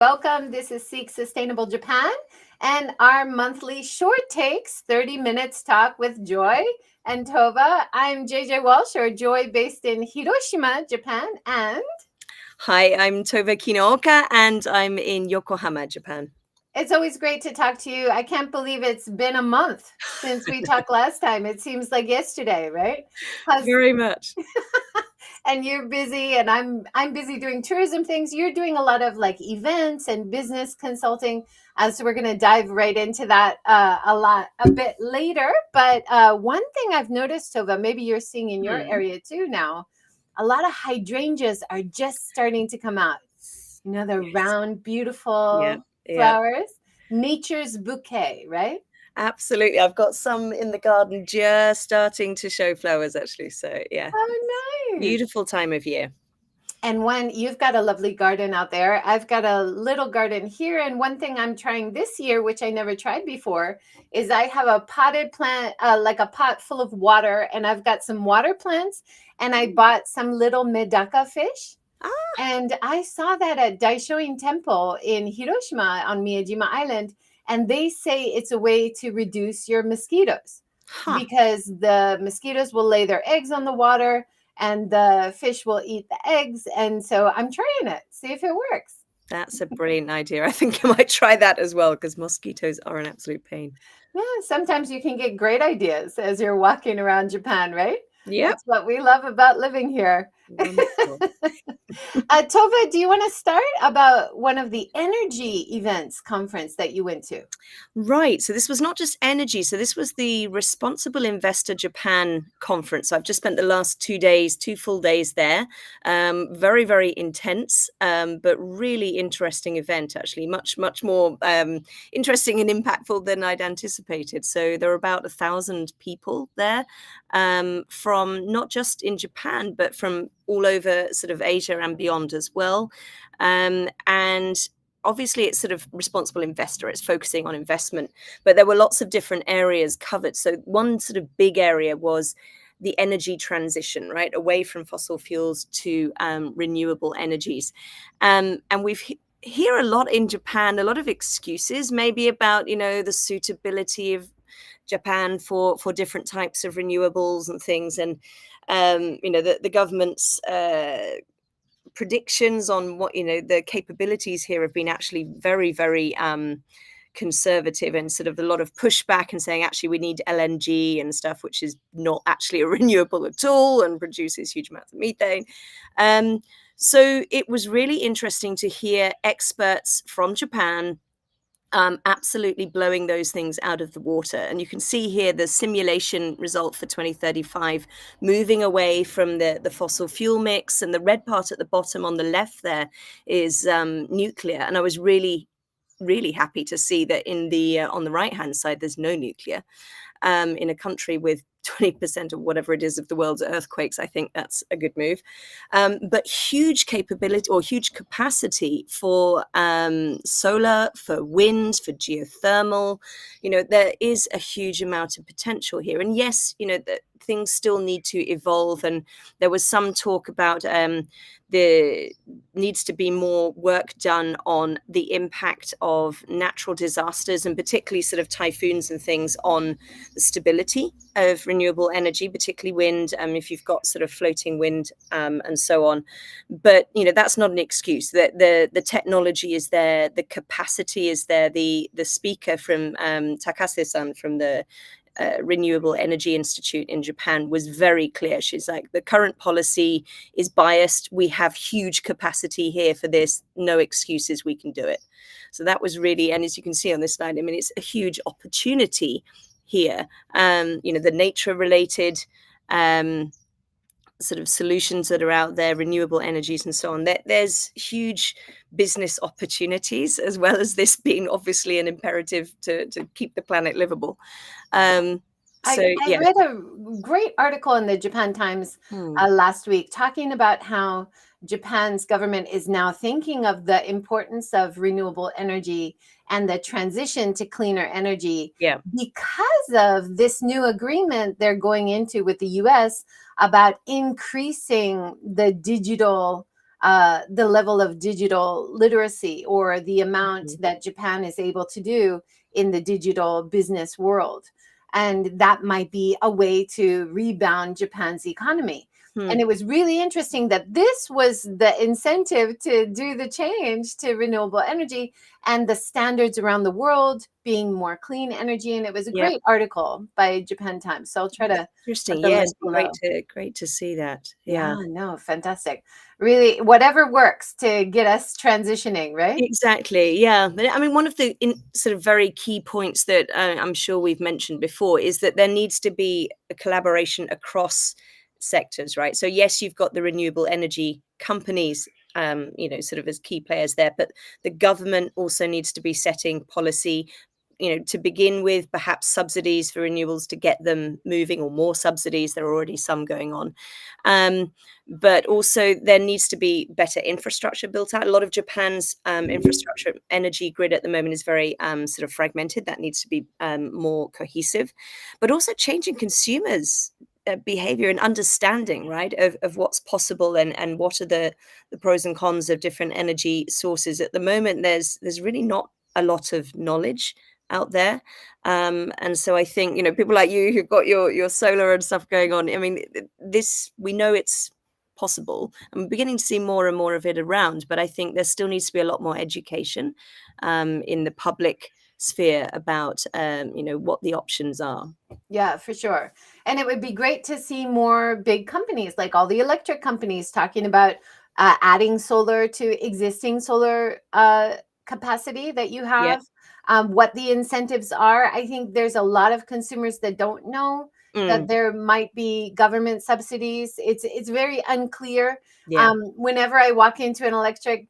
Welcome. This is Seek Sustainable Japan and our monthly short takes 30 minutes talk with Joy and Tova. I'm JJ Walsh, or Joy, based in Hiroshima, Japan. And Hi, I'm Tove Kinooka and I'm in Yokohama, Japan. it's always great to talk to you. I can't believe it's been a month since we talked last time. It seems like yesterday, right? Very much. And you're busy, and I'm busy doing tourism things. You're doing a lot of like events and business consulting. So we're going to dive right into that a bit later. But one thing I've noticed, Tova, maybe you're seeing in your area too now, a lot of hydrangeas are just starting to come out. The Yes. round, beautiful Yeah. flowers, nature's bouquet, right? Absolutely. I've got some in the garden just starting to show flowers, actually. So, yeah, Oh, nice. beautiful time of year. And when you've got a lovely garden out there, I've got a little garden here. And one thing I'm trying this year, which I never tried before, is I have a potted plant, like a pot full of water, and I've got some water plants, and I bought some little MEDAKA fish. Ah, And I saw that at Daishoin Temple in Hiroshima on Miyajima Island. And they say it's a way to reduce your mosquitoes huh. because the mosquitoes will lay their eggs on the water and the fish will eat the eggs. And so I'm trying it, see if it works. That's a brilliant idea. I think I might try that as well because mosquitoes are an absolute pain. Yeah, sometimes you can get great ideas as you're walking around Japan, right? Yep. That's what we love about living here. Wonderful. Tova, do you want to start about one of the energy events conference that you went to? Right. So this was not just energy. So this was the Responsible Investor Japan conference. So I've just spent the last 2 days, 2 full days there. Very, very intense, but really interesting event, actually. Much more interesting and impactful than I'd anticipated. So there were about 1,000 people there, from not just in Japan, but from all over sort of Asia and beyond as well. And obviously it's sort of responsible investor, it's focusing on investment, but there were lots of different areas covered. So one sort of big area was the energy transition, right, away from fossil fuels to renewable energies. And we've hear a lot in Japan, a lot of excuses maybe about, the suitability of Japan for different types of renewables and things. And the government's predictions on what the capabilities here have been actually very, very conservative, and sort of a lot of pushback and saying actually we need LNG and stuff, which is not actually a renewable at all and produces huge amounts of methane. So it was really interesting to hear experts from Japan absolutely blowing those things out of the water. And you can see here the simulation result for 2035, moving away from the fossil fuel mix. And the red part at the bottom on the left there is nuclear. And I was really, really happy to see that in the on the right hand side, there's no nuclear. In a country with 20% of whatever it is of the world's earthquakes, I think that's a good move. But huge capability or huge capacity for solar, for wind, for geothermal. There is a huge amount of potential here. And yes, that things still need to evolve. And there was some talk about there needs to be more work done on the impact of natural disasters, and particularly sort of typhoons and things, on the stability of renewable energy, particularly wind, if you've got sort of floating wind and so on. But that's not an excuse. The technology is there, the capacity is there. The speaker from Takase-san from the Renewable Energy Institute in Japan was very clear. She's like, the current policy is biased. We have huge capacity here for this. No excuses. We can do it. So that was really, and as you can see on this slide, I mean, it's a huge opportunity here. The nature related sort of solutions that are out there, renewable energies and so on. There's huge business opportunities, as well as this being obviously an imperative to keep the planet livable. I read a great article in the Japan Times last week talking about how Japan's government is now thinking of the importance of renewable energy and the transition to cleaner energy because of this new agreement they're going into with the US about increasing the digital the level of digital literacy or the amount Mhm. that Japan is able to do in the digital business world. And that might be a way to rebound Japan's economy. Hmm. And it was really interesting that this was the incentive to do the change to renewable energy and the standards around the world being more clean energy. And it was a Yeah. great article by Japan Times. So I'll try to Interesting. put the Yes, link below. great to see that. Yeah, Yeah. no, fantastic. Really, whatever works to get us transitioning, right? Exactly. Yeah. I mean, one of the sort of very key points that I'm sure we've mentioned before is that there needs to be a collaboration across sectors, right? So yes, you've got the renewable energy companies, sort of as key players there, but the government also needs to be setting policy. To begin with, perhaps subsidies for renewables to get them moving, or more subsidies. There are already some going on. But also there needs to be better infrastructure built out. A lot of Japan's infrastructure energy grid at the moment is very sort of fragmented. That needs to be more cohesive, but also changing consumers' behavior and understanding, right, of what's possible and what are the pros and cons of different energy sources. At the moment, there's really not a lot of knowledge out there. And so I think, people like you who've got your solar and stuff going on, I mean, this, we know it's possible. I'm beginning to see more and more of it around, but I think there still needs to be a lot more education in the public sphere about, what the options are. Yeah, for sure. And it would be great to see more big companies, like all the electric companies, talking about adding solar to existing solar capacity that you Yeah. have, what the incentives are. I think there's a lot of consumers that don't know that Mm, there might be government subsidies. It's very unclear. yeah. Whenever I walk into an electric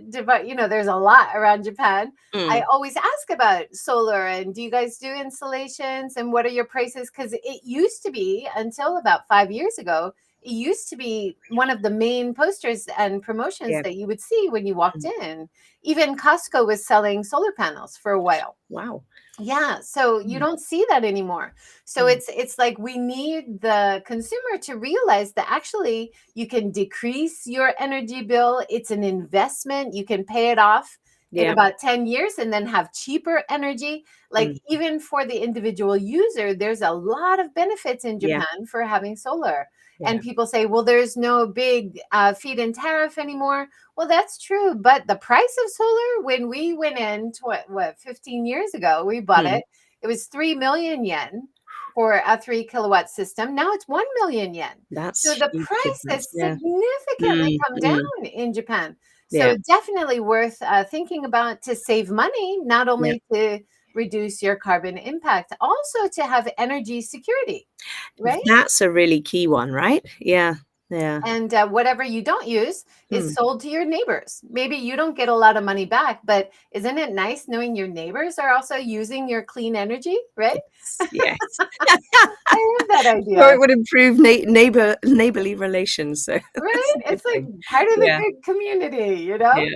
device, there's a lot around Japan. I Mm, always ask about solar and do you guys do installations and what are your prices? Because it used to be, until about 5 years ago, it used to be one of the main posters and promotions yeah. that you would see when you walked Mm. in. Even Costco was selling solar panels for a while. Wow. Yeah, so you Mm, don't see that anymore. So mm, it's like we need the consumer to realize that actually you can decrease your energy bill. It's an investment. You can pay it off in yeah. about 10 years and then have cheaper energy. Like Mm, even for the individual user, there's a lot of benefits in yeah. Japan for having solar. And Yeah. people say, well, there's no big feed-in tariff anymore. Well, that's true, but the price of solar when we went in to what 15 years ago, we bought Mm, it. It was 3 million yen for a 3 kilowatt system. Now it's 1 million yen. So that's the huge price has difference. Yeah. significantly Mm, come mm, down in Japan. yeah. So definitely worth thinking about to save money, not Yeah. only to reduce your carbon impact, also to have energy security, right? That's a really key one, right? Yeah. Yeah. And whatever you don't use is Mm. sold to your neighbors. Maybe you don't get a lot of money back, but isn't it nice knowing your neighbors are also using your clean energy, right? Yes. Yes. I love that Or idea, it would improve neighborly relations. So right? that's a good It's like thing. part of the Yeah. good community, you know? Yeah.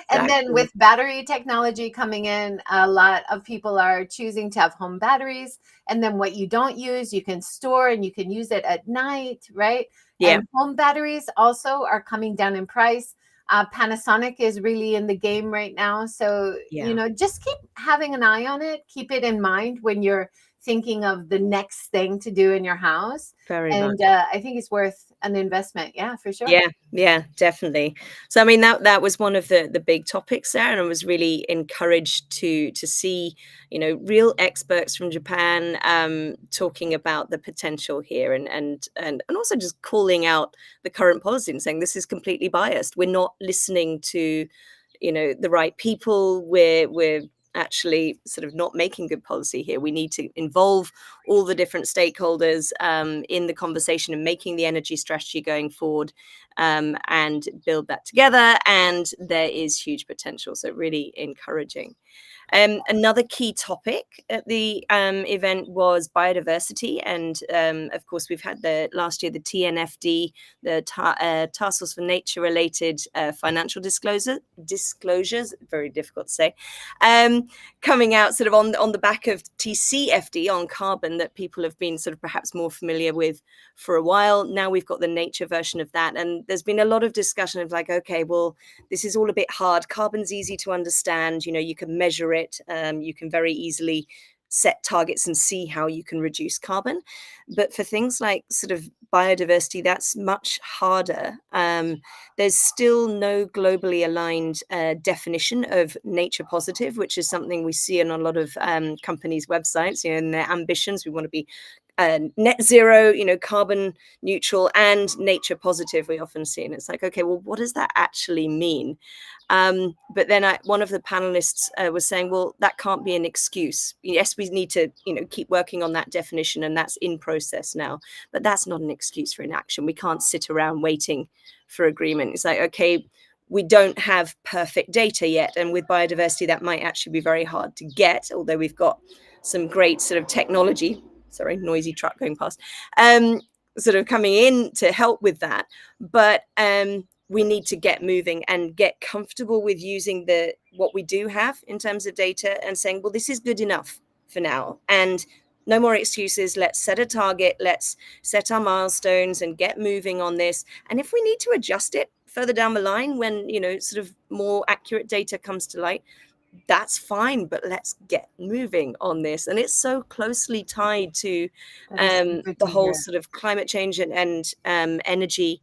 And then Exactly. with battery technology coming in, a lot of people are choosing to have home batteries. And then what you don't use, you can store and you can use it at night, right? Yeah. And home batteries also are coming down in price. Panasonic is really in the game right now. So, Yeah. just keep having an eye on it. Keep it in mind when you're thinking of the next thing to do in your house. Very And much. I think it's worth an investment. Yeah, for sure. Yeah, yeah, definitely. So I mean that was one of the big topics there, and I was really encouraged to see, real experts from Japan talking about the potential here, and also just calling out the current policy and saying this is completely biased. We're not listening to, the right people. We're actually sort of not making good policy here. We need to involve all the different stakeholders in the conversation and making the energy strategy going forward, and build that together. And there is huge potential. So really encouraging. Another key topic at the event was biodiversity, and of course we've had last year the TNFD, the Task Force for Nature-related Financial Disclosures, very difficult to say, coming out sort of on the back of TCFD on carbon that people have been sort of perhaps more familiar with for a while. Now we've got the nature version of that, and there's been a lot of discussion of like, okay, well, this is all a bit hard. Carbon's easy to understand. You can measure it. You can very easily set targets and see how you can reduce carbon. But for things like sort of biodiversity, that's much harder. There's still no globally aligned definition of nature positive, which is something we see on a lot of companies' websites, in their ambitions. We want to be net zero, carbon neutral and nature positive, we often see. And it's like, okay, well, what does that actually mean? But then one of the panelists was saying, well, that can't be an excuse. Yes, we need to, keep working on that definition, and that's in process now. But that's not an excuse for inaction. We can't sit around waiting for agreement. It's like, okay, we don't have perfect data yet. And with biodiversity, that might actually be very hard to get, although we've got some great sort of technology. Sorry, noisy truck going past. Sort of coming in to help with that. But we need to get moving and get comfortable with using what we do have in terms of data and saying, well, this is good enough for now. And no more excuses. Let's set a target. Let's set our milestones and get moving on this. And if we need to adjust it further down the line when, sort of more accurate data comes to light, that's fine, but let's get moving on this. And it's so closely tied to the whole sort of climate change and energy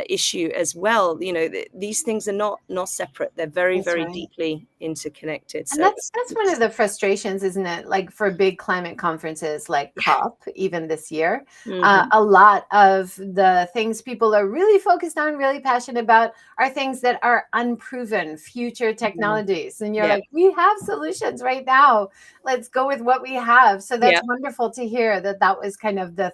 issue as well. These things are not separate. They're very, very deeply interconnected. And that's one of the frustrations, isn't it? Like for big climate conferences like COP, even this year, a lot of the things people are really focused on, really passionate about, are things that are unproven, future technologies. And you're like, we have solutions right now. Let's go with what we have. So that's wonderful to hear that was kind of the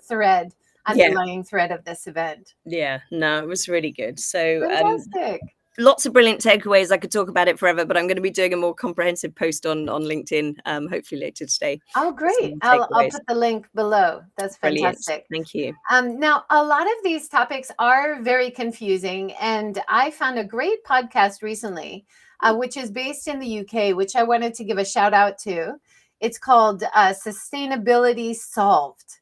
underlying thread of this event. Yeah, no, it was really good. So fantastic. Lots of brilliant takeaways. I could talk about it forever, but I'm going to be doing a more comprehensive post on LinkedIn, hopefully later today. Oh, great. I'll put the link below. That's fantastic. Brilliant. Thank you. Now, a lot of these topics are very confusing, and I found a great podcast recently, which is based in the UK, which I wanted to give a shout out to. It's called Sustainability Solved.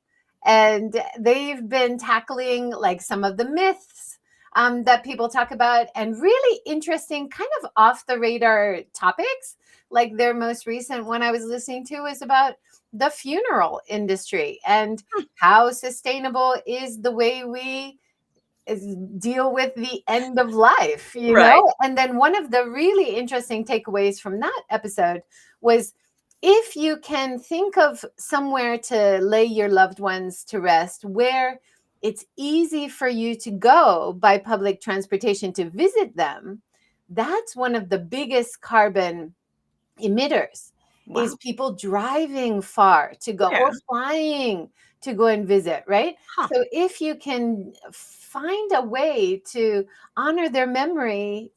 And they've been tackling like some of the myths that people talk about, and really interesting kind of off the radar topics. Like their most recent one I was listening to was about the funeral industry and how sustainable is the way we deal with the end of life, know? And then one of the really interesting takeaways from that episode was, if you can think of somewhere to lay your loved ones to rest, where it's easy for you to go by public transportation to visit them, that's one of the biggest carbon emitters. Wow. Is people driving far to go or flying to go and visit, right? So if you can find a way to honor their memory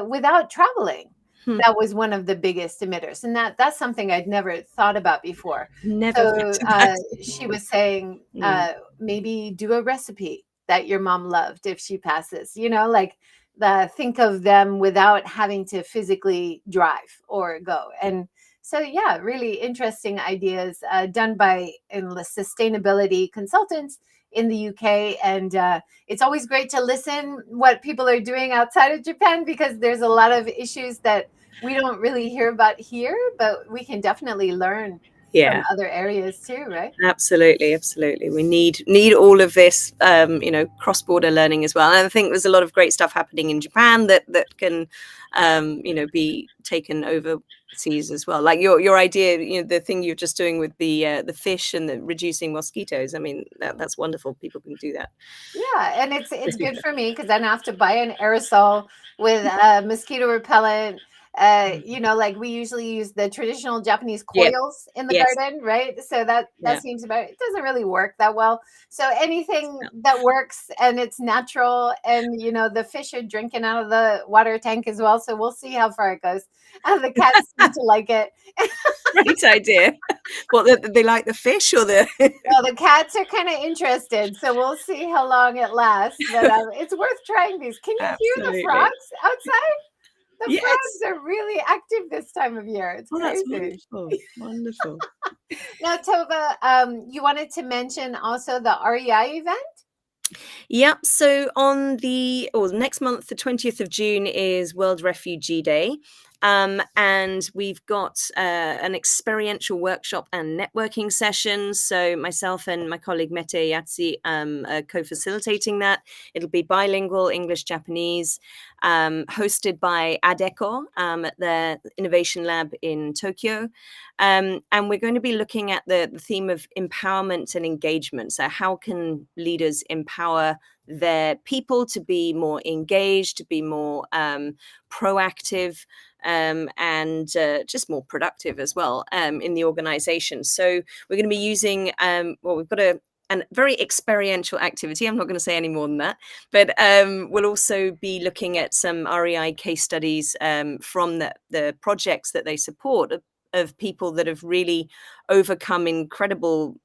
without traveling, that was one of the biggest emitters. And that's something I'd never thought about before. So she was saying, maybe do a recipe that your mom loved if she passes, like think of them without having to physically drive or go. And so, really interesting ideas done by sustainability consultants in the UK. And it's always great to listen what people are doing outside of Japan, because there's a lot of issues that we don't really hear about here, but we can definitely learn from other areas too, right? Absolutely. We need all of this, cross-border learning as well. And I think there's a lot of great stuff happening in Japan that can, be taken overseas as well. Like your idea, the thing you're just doing with the fish and the reducing mosquitoes. I mean, that's wonderful. People can do that. Yeah, and it's good for me because I don't have to buy an aerosol with mosquito repellent You know, like we usually use the traditional Japanese Yeah. coils in the Yes. garden, right? So that Yeah. seems about, it doesn't really work that well. So anything No. that works and it's natural, and you know, the fish are drinking out of the water tank as well. So we'll see how far it goes. The cats seem to like it. Great idea. What, they like the fish or the? Well, the cats are kind of interested, so we'll see how long it lasts. But it's worth trying these. Can you hear the Absolutely. frogs outside? The Yes. frogs are really active this time of year. It's Oh, that's crazy. wonderful. Wonderful. Now, Tova, you wanted to mention also the REI event? Yeah. So on the next month, the 20th of June is World Refugee Day. And we've got an experiential workshop and networking sessions. So myself and my colleague Mete Yatsi are co-facilitating that. It'll be bilingual, English, Japanese, hosted by ADECO at the Innovation Lab in Tokyo. And we're going to be looking at the theme of empowerment and engagement. So how can leaders empower their people to be more engaged, to be more proactive, and just more productive as well in the organization. So we're going to be using, we've got a very experiential activity. I'm not going to say any more than that, but we'll also be looking at some REI case studies from the projects that they support of people that have really overcome incredibly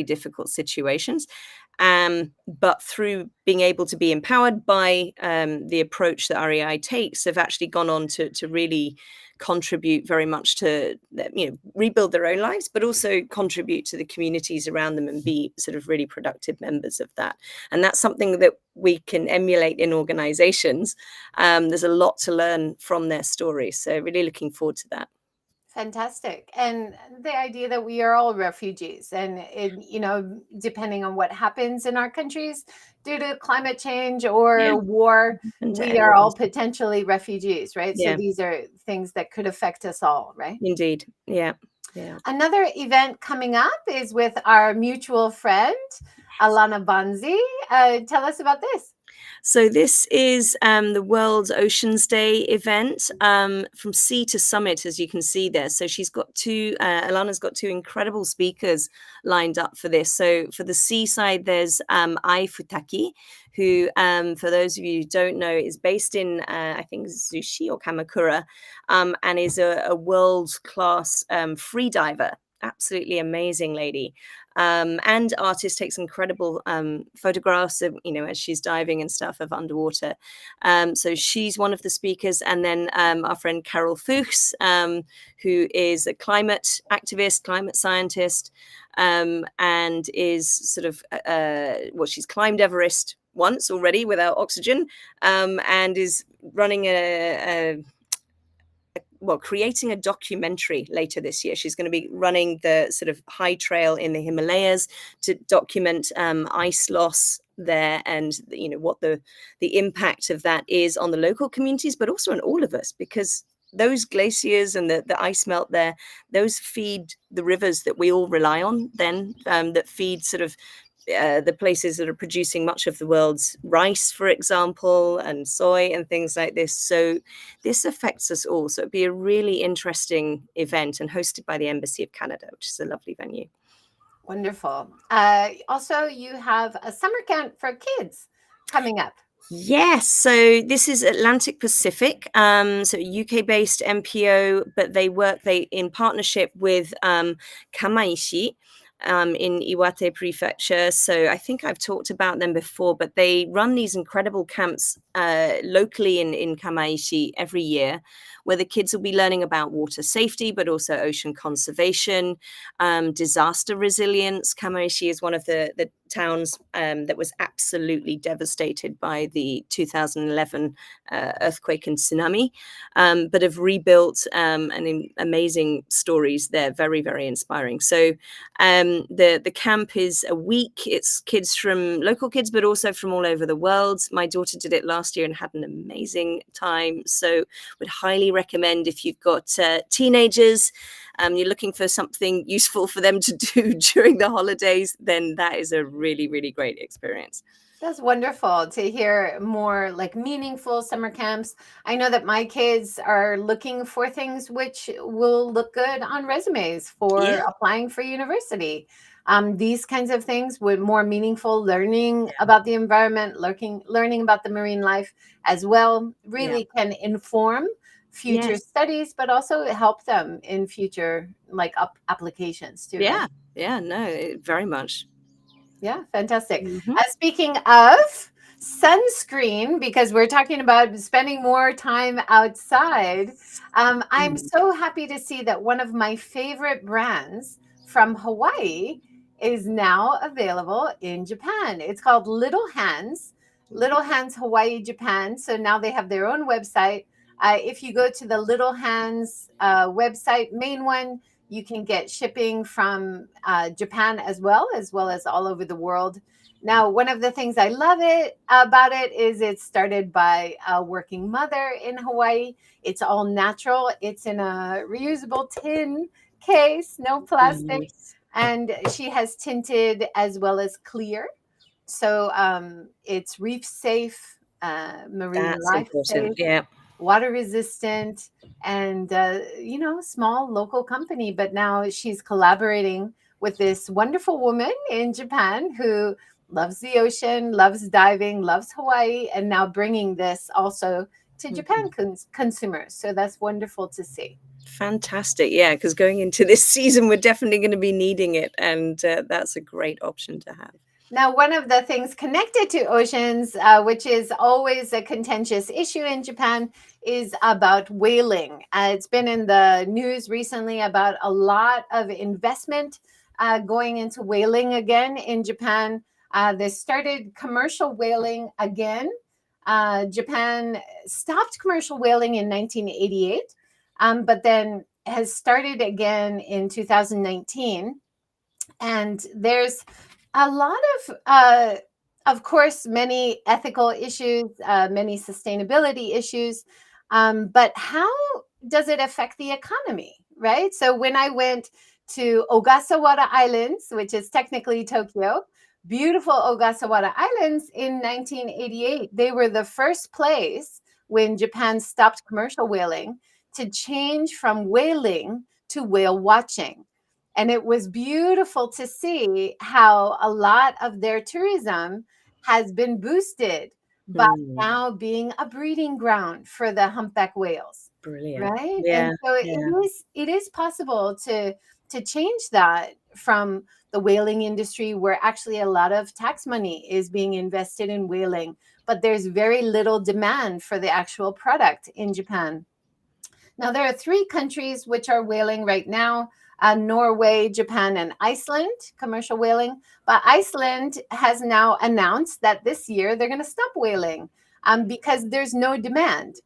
difficult situations. But through being able to be empowered by the approach that REI takes, have actually gone on to really contribute very much to rebuild their own lives, but also contribute to the communities around them and be sort of really productive members of that. And that's something that we can emulate in organizations. There's a lot to learn from their stories. So really looking forward to that. Fantastic. And the idea that we are all refugees, and you know, depending on what happens in our countries due to climate change Yeah. or war, And to we are all everyone's. potentially refugees, right? So Yeah, these are things that could affect us all, right? indeed. Yeah. Yeah. Another event coming up is with our mutual friend, Alana Banzi. Tell us about this. So this is the World Oceans Day event, from sea to summit, as you can see there. So she's got Alana's got two incredible speakers lined up for this. So for the seaside, there's Ai Futaki, who, for those of you who don't know, is based in, I think, Zushi or Kamakura, and is a world-class free diver. Absolutely amazing lady. And artist, takes incredible photographs of, as she's diving and stuff, of underwater. So she's one of the speakers. And then our friend Carol Fuchs, who is a climate activist, climate scientist, and is sort of, she's climbed Everest once already without oxygen, and is running creating a documentary later this year. She's going to be running the sort of high trail in the Himalayas to document ice loss there, and what the impact of that is on the local communities, but also on all of us, because those glaciers and the ice melt there, those feed the rivers that we all rely on then, that feed sort of the places that are producing much of the world's rice, for example, and soy and things like this. So this affects us all. So it'd be a really interesting event, and hosted by the Embassy of Canada, which is a lovely venue. Wonderful. Also, you have a summer camp for kids coming up. Yes, so this is Atlantic Pacific, so UK-based NPO, but they in partnership with Kamaishi in Iwate Prefecture. So I think I've talked about them before, but they run these incredible camps locally in Kamaishi every year, where the kids will be learning about water safety, but also ocean conservation, disaster resilience. Kamaishi is one of the towns that was absolutely devastated by the 2011 earthquake and tsunami, but have rebuilt, and amazing stories there, very, very inspiring. So the camp is a week. It's local kids, but also from all over the world. My daughter did it last year and had an amazing time. So would highly recommend, if you've got teenagers, you're looking for something useful for them to do during the holidays, then that is a really, really great experience. That's wonderful to hear more like meaningful summer camps. I know that my kids are looking for things which will look good on resumes for Yeah, applying for university. These kinds of things with more meaningful learning about the environment, learning about the marine life as well, yeah, really can inform future yes, studies, but also help them in future like applications too, right? yeah, yeah. No, very much. Yeah, fantastic. Hmm. Speaking of sunscreen, because we're talking about spending more time outside, I'm Mm. so happy to see that one of my favorite brands from Hawaii is now available in Japan. It's called Little Hands Hawaii, Japan. So now they have their own website. If you go to the Little Hands website, main one, you can get shipping from Japan as well as all over the world. Now, one of the things I love it about it is it's started by a working mother in Hawaii. It's all natural. It's in a reusable tin case, no plastic, Nice. and she has tinted as well as clear. So it's reef safe, marine That's life important. safe, Yeah. water resistant, and small local company. But now she's collaborating with this wonderful woman in Japan who loves the ocean, loves diving, loves Hawaii, and now bringing this also to Japan Mhm. consumers. So that's wonderful to see. Fantastic. Yeah, because going into this season, we're definitely going to be needing it, and that's a great option to have. Now, one of the things connected to oceans, which is always a contentious issue in Japan, is about whaling. It's been in the news recently about a lot of investment going into whaling again in Japan. They started commercial whaling again. Japan stopped commercial whaling in 1988, but then has started again in 2019. And there's a lot of course, many ethical issues, many sustainability issues. But how does it affect the economy, right? So when I went to Ogasawara Islands, which is technically Tokyo, beautiful Ogasawara Islands in 1988, they were the first place when Japan stopped commercial whaling to change from whaling to whale watching. And it was beautiful to see how a lot of their tourism has been boosted by Mm, now being a breeding ground for the humpback whales, brilliant. right? And Yeah, so yeah, it is possible to change that from the whaling industry, where actually a lot of tax money is being invested in whaling, but there's very little demand for the actual product in Japan. Now, there are three countries which are whaling right now: Norway, Japan, and Iceland, commercial whaling. But Iceland has now announced that this year they're going to stop whaling because there's no demand.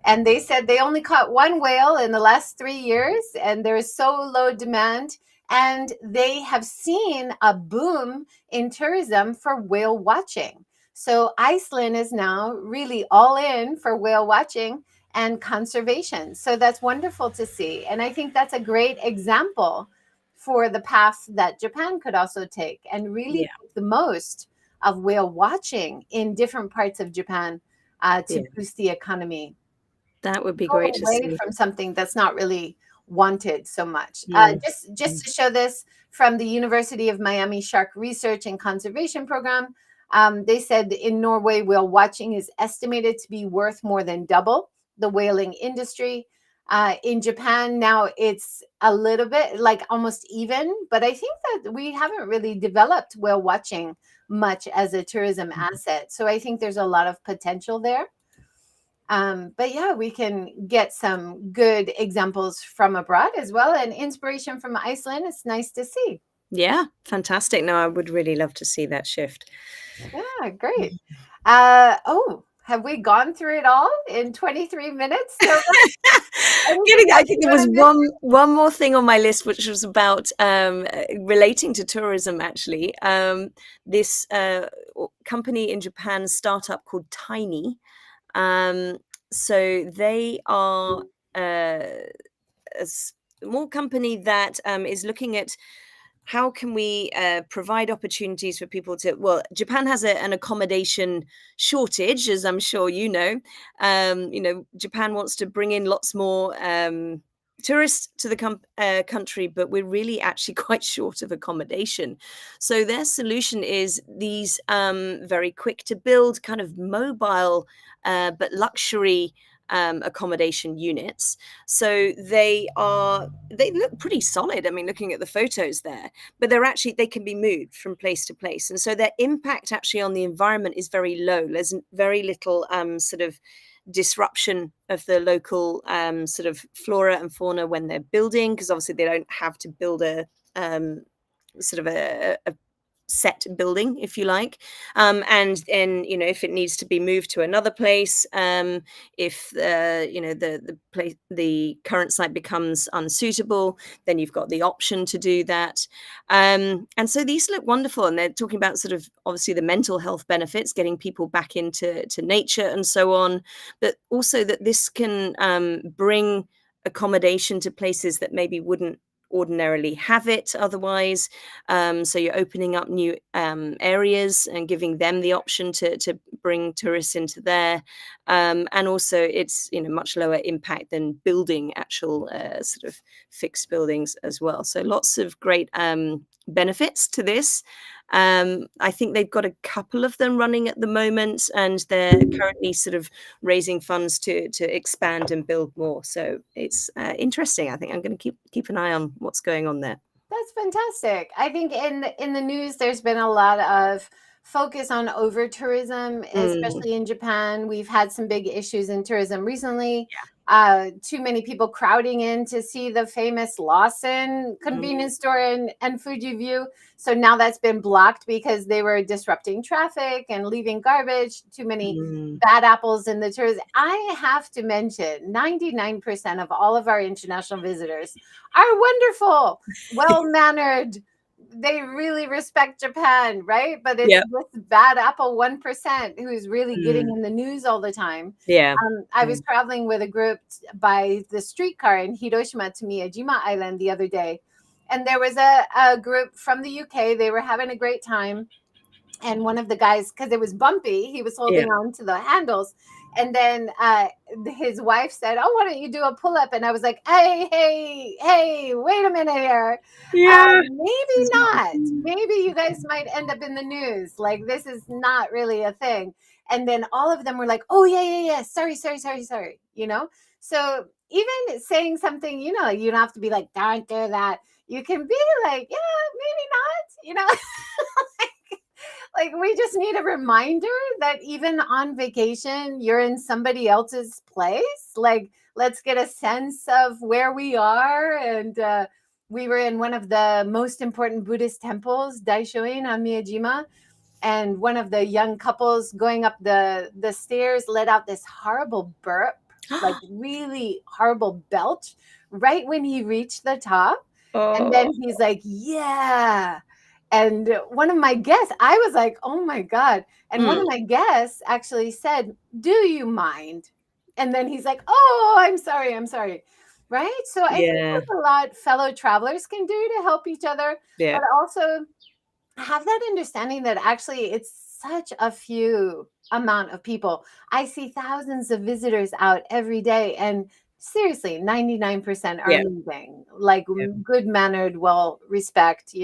And they said they only caught one whale in the last 3 years, and there is so low demand. And they have seen a boom in tourism for whale watching. So Iceland is now really all in for whale watching and conservation. So that's wonderful to see. And I think that's a great example for the path that Japan could also take and really yeah, make the most of whale watching in different parts of Japan to yeah. boost the economy. That would be Go great to away see. from something that's not really wanted so much. Mm, Just mm, to show this from the University of Miami Shark Research and Conservation Program, they said in Norway, whale watching is estimated to be worth more than double the whaling industry. In Japan, now it's a little bit like almost even, but I think that we haven't really developed whale watching much as a tourism mm. asset. So I think there's a lot of potential there. But yeah, we can get some good examples from abroad as well, and inspiration from Iceland. It's nice to see. Yeah, fantastic. No, I would really love to see that shift. Yeah, great. Oh, have we gone through it all in 23 minutes? So anything I else think you there want was to mention? one more thing on my list, which was about relating to tourism. Actually, this company in Japan, startup called Tyni. Um, so they are a small company that is looking at how can we provide opportunities for people to, well, Japan has an accommodation shortage, as I'm sure you know. Japan wants to bring in lots more tourists to the country, but we're really actually quite short of accommodation. So their solution is these very quick to build kind of mobile but luxury accommodation units. So they look pretty solid. I mean, looking at the photos there, but they can be moved from place to place, and so their impact actually on the environment is very low. There's very little sort of disruption of the local sort of flora and fauna when they're building, because obviously they don't have to build a sort of a set building, if you like, and then if it needs to be moved to another place, if the current site becomes unsuitable, then you've got the option to do that. And so these look wonderful, and they're talking about sort of obviously the mental health benefits, getting people back into nature and so on, but also that this can bring accommodation to places that maybe wouldn't ordinarily have it otherwise. So you're opening up new areas and giving them the option to bring tourists into there. And also it's much lower impact than building actual sort of fixed buildings as well. So lots of great benefits to this. I think they've got a couple of them running at the moment, and they're currently sort of raising funds to expand and build more. So it's interesting. I think I'm going to keep an eye on what's going on there. That's fantastic. I think in the news, there's been a lot of focus on over tourism, especially in Japan. We've had some big issues in tourism recently. Too many people crowding in to see the famous Lawson convenience store and Fuji View. So now that's been blocked because they were disrupting traffic and leaving garbage. Too many bad apples in the tours. I have to mention 99% of all of our international visitors are wonderful, well-mannered. They really respect Japan, right? But it's this bad apple 1% who's really getting in the news all the time. I was traveling with a group by the streetcar in Hiroshima to Miyajima Island the other day, and there was a group from the UK. They were having a great time, and one of the guys, because it was bumpy, he was holding on to the handles. And then his wife said, "Oh, why don't you do a pull-up?" And I was like, hey, wait a minute here. Maybe not. Maybe you guys might end up in the news. Like, this is not really a thing. And then all of them were like, "Oh, yeah. Sorry. So even saying something, you don't have to be like, "Don't do that." You can be like, "Yeah, maybe not," Like, we just need a reminder that even on vacation, you're in somebody else's place. Like, let's get a sense of where we are. And we were in one of the most important Buddhist temples, Daishoin on Miyajima. And one of the young couples going up the stairs let out this horrible burp, like really horrible belch, right when he reached the top. And then he's like, "Yeah." And one of my guests, I was like, "Oh my God." And one of my guests actually said, "Do you mind?" And then he's like, "Oh, I'm sorry. Right? So I think there's a lot fellow travelers can do to help each other, but also have that understanding that actually it's such a few amount of people. I see thousands of visitors out every day, and seriously, 99% are amazing, like good mannered, well respect,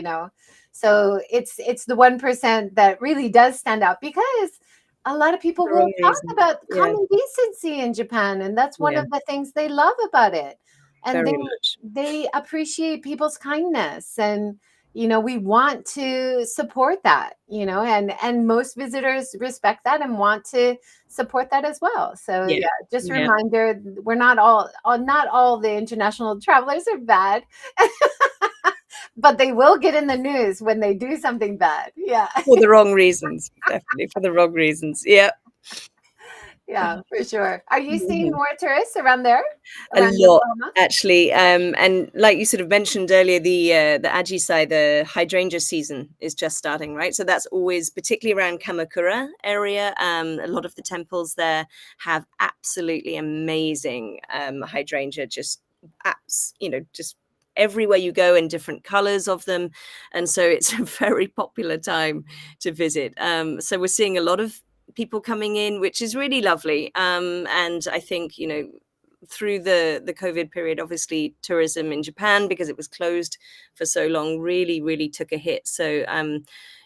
So it's the 1% that really does stand out, because a lot of people will talk about common decency in Japan, and that's one of the things they love about it. And Very much. they appreciate people's kindness, and we want to support that, and most visitors respect that and want to support that as well. So just a reminder, we're not all the international travelers are bad. But they will get in the news when they do something bad. For the wrong reasons. Definitely for the wrong reasons. Yeah, for sure. Are you seeing more tourists around there? A Around lot, Yokohama? actually. And like you sort of mentioned earlier, the Ajisai, the hydrangea season is just starting, right? So that's always, particularly around Kamakura area, a lot of the temples there have absolutely amazing hydrangea, just everywhere you go and different colors of them. And so it's a very popular time to visit. So we're seeing a lot of people coming in, which is really lovely. And I think, through the COVID period, obviously tourism in Japan, because it was closed for so long, really took a hit. So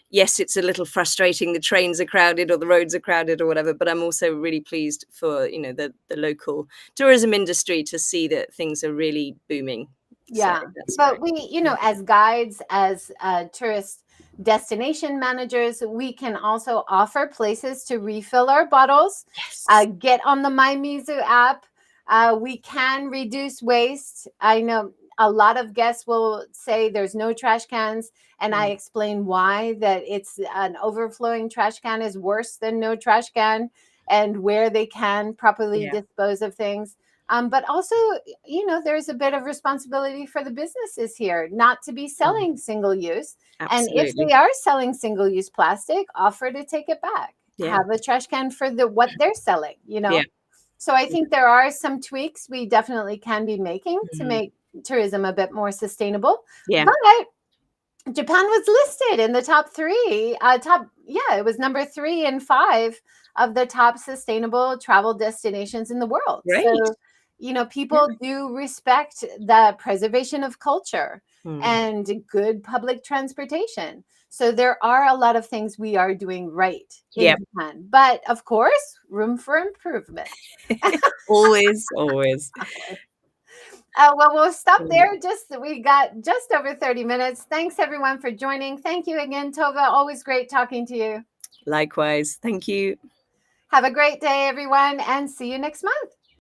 yes, it's a little frustrating. The trains are crowded or the roads are crowded or whatever, but I'm also really pleased for, the local tourism industry to see that things are really booming. So Yeah. that's But great. we, as guides, as tourist destination managers, we can also offer places to refill our bottles, Yes. get on the MyMizu app. We can reduce waste. I know a lot of guests will say there's no trash cans, and I explain why, that it's an overflowing trash can is worse than no trash can, and where they can properly Yeah. dispose of things. But also, there's a bit of responsibility for the businesses here not to be selling single use. And if Absolutely. they are selling single use plastic, offer to take it back. Yeah. Have a trash can for what they're selling, Yeah. So I think there are some tweaks we definitely can be making to Mhm. make tourism a bit more sustainable. Yeah. But Japan was listed in the top three. It was number 3 and 5 of the top sustainable travel destinations in the world. Great. So, Yeah. people do respect the preservation of culture Mm. and good public transportation. So there are a lot of things we are doing right in Yeah. Japan, but of course, room for improvement. Always, always. Well, we'll stop Mm. there. We got just over 30 minutes. Thanks everyone for joining. Thank you again, Tova. Always great talking to you. Likewise. Thank you. Have a great day, everyone, and see you next month.